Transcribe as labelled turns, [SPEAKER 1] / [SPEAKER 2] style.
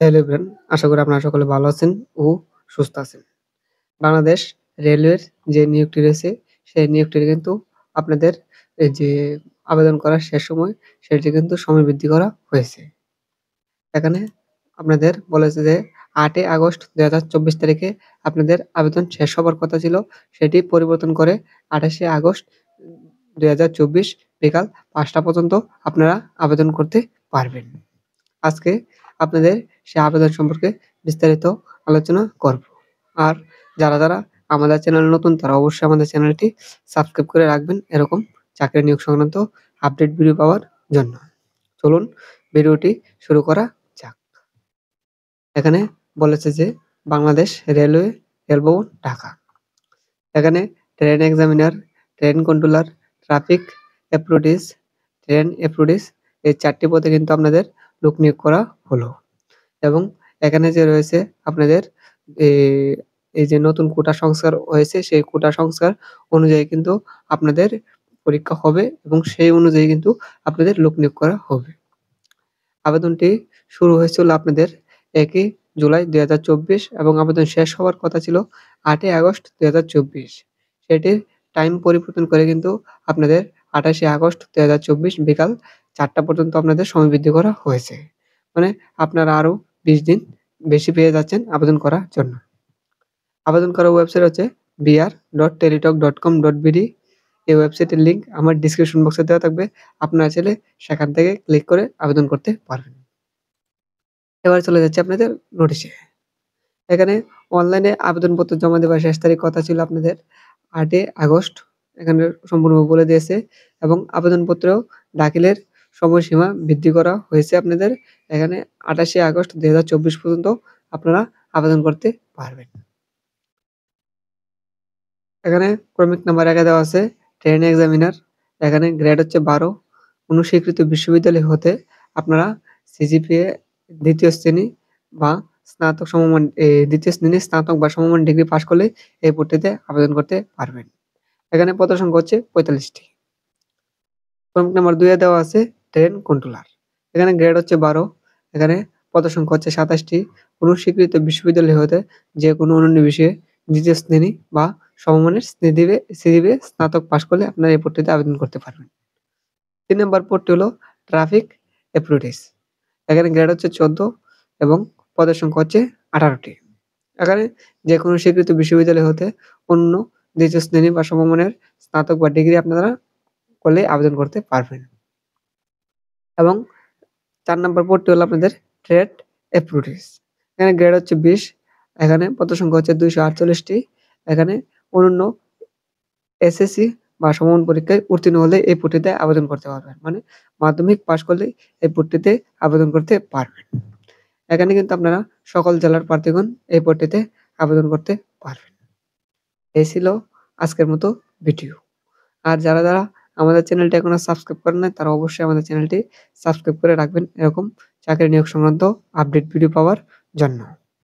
[SPEAKER 1] Hello everyone, আশা করি আপনারা সকলে ভালো আছেন ও সুস্থ আছেন। বাংলাদেশ রেলওয়ের যে নিয়োগটি রয়েছে, সেই নিয়োগটির কিন্তু আপনাদের এই যে আবেদন করার শেষ সময়, সেটি কিন্তু সময় বৃদ্ধি করা হয়েছে। এখানে আপনাদের বলেছে যে ৮ই আগস্ট ২০২৪ তারিখে আপনাদের আবেদন শেষ হবার কথা ছিল, সেটি পরিবর্তন করে ২৮শে আগস্ট ২০২৪ বিকাল ৫টা পর্যন্ত আপনারা আবেদন করতে পারবেন। আজকে আপনাদের সে আবেদন সম্পর্কে বিস্তারিত আলোচনা করব। আর যারা আমাদের চ্যানেলে নতুন তারা অবশ্যই আমাদের চ্যানেলটি সাবস্ক্রাইব করে রাখবেন এরকম চাকরি নিয়োগ সংক্রান্ত আপডেট ভিডিও পাওয়ার জন্য। চলুন ভিডিওটি শুরু করা যাক। এখানে বলেছে যে বাংলাদেশ রেলওয়ে, রেলভবন, ঢাকা। এখানে train examiner, train controller, traffic apprentice, train apprentice এই ৪টি পদে কিন্তু আপনাদের লোক নিয়োগ করা হলো। এবং এখানে যে রয়েছে আপনাদের এ এই যে নতুন কোটা সংস্কার হয়েছে, সেই কোটা সংস্কার অনুযায়ী কিন্তু আপনাদের পরীক্ষা হবে এবং সেই অনুযায়ী কিন্তু আপনাদের লোক নিয়োগ করা হবে। আবেদনটি শুরু হয়েছিল আপনাদের ১ই জুলাই ২০২৪ এবং আবেদন শেষ হওয়ার কথা ছিল ৮ই আগস্ট ২০২৪। সেটির টাইম পরিবর্তন করে কিন্তু আপনাদের ২৮শে আগস্ট ২০২৪ বিকাল ৪টা পর্যন্ত আপনাদের সময় বৃদ্ধি করা হয়েছে। মানে আপনারা আরো ২০ দিন বেশি পেয়ে যাচ্ছেন আবেদন করার জন্য। আবেদন করার ওয়েবসাইট হচ্ছে br.teletalk.com.bd। এই ওয়েবসাইটের লিঙ্ক আমার ডেসক্রিপশন বক্সে দেওয়া থাকবে। আপনারা চাইলে সেখান থেকে ক্লিক করে আবেদন করতে পারবেন। এবার চলে যাচ্ছি আপনাদের নোটিশে। এখানে অনলাইনে আবেদনপত্র জমা দেওয়ার শেষ তারিখ কথা ছিল আপনাদের ৮ই আগস্ট। এখানে সম্পূর্ণ বলে দিয়েছে এবং আবেদনপত্র দাখিলের সময়সীমা বৃদ্ধি করা হয়েছে আপনাদের। এখানে ২৮শে আগস্ট ২০২৪ পর্যন্ত আপনারা আবেদন করতে পারবেন। এখানে ক্রমিক নাম্বার ১ এ দেওয়া আছে ট্রেন এক্সামিনার। এখানে গ্রেড হচ্ছে ১২। কোনো স্বীকৃত বিশ্ববিদ্যালয় হতে আপনারা সিজিপিএ ২য় শ্রেণী বা স্নাতক সমমান ২য় শ্রেণীর স্নাতক বা সমমান ডিগ্রি পাস করলে এই ভর্তিতে আবেদন করতে পারবেন। এখানে পদের সংখ্যা হচ্ছে ৪৫ টি। ক্রমিক নাম্বার ২ এ দেওয়া আছে ট্রেন কন্ট্রোলার। এখানে গ্রেড হচ্ছে ১২। এখানে পদের সংখ্যা হচ্ছে ২৭ টি। কোনো স্বীকৃত বিশ্ববিদ্যালয় হতে যেকোনো অনন্য বিষয়ে ২য় শ্রেণী বা সমমানের সিজিপিএ স্নাতক পাস করলে আপনারা এই পদটিতে আবেদন করতে পারবেন। ৩ নম্বর পদটি হলো ট্রাফিক অ্যাপ্রেন্টিস। এখানে গ্রেড হচ্ছে ১৪ এবং পদের সংখ্যা হচ্ছে ১৮ টি। এখানে যেকোনো স্বীকৃত বিশ্ববিদ্যালয় হতে অন্য ২য় শ্রেণী বা সমমানের স্নাতক বা ডিগ্রি আপনারা করলে আবেদন করতে পারবেন। এবং ৪ নম্বর পদটি হলো আপনাদের ট্রেড অ্যাপ্রেন্টিস। এখানে গ্রেড হচ্ছে ২০। এখানে পদের সংখ্যা হচ্ছে ২৪৮ টি। এখানে অনন্য এসএসসি বা সমমান পরীক্ষায় উত্তীর্ণ হলে এই পদটিতে আবেদন করতে পারবেন। মানে মাধ্যমিক পাস করলেই এই পদটিতে আবেদন করতে পারবেন। এখানে কিন্তু আপনারা সকল জেলার প্রার্থীগণ এই পদটিতে আবেদন করতে পারবেন। এই ছিল আজকের মতো ভিডিও। আর যারা আমাদের চ্যানেলটি এখনো সাবস্ক্রাইব করেন নাই তারা অবশ্যই আমাদের চ্যানেলটি সাবস্ক্রাইব করে রাখবেন এরকম চাকরি নিয়োগ সংক্রান্ত আপডেট ভিডিও পাওয়ার জন্য।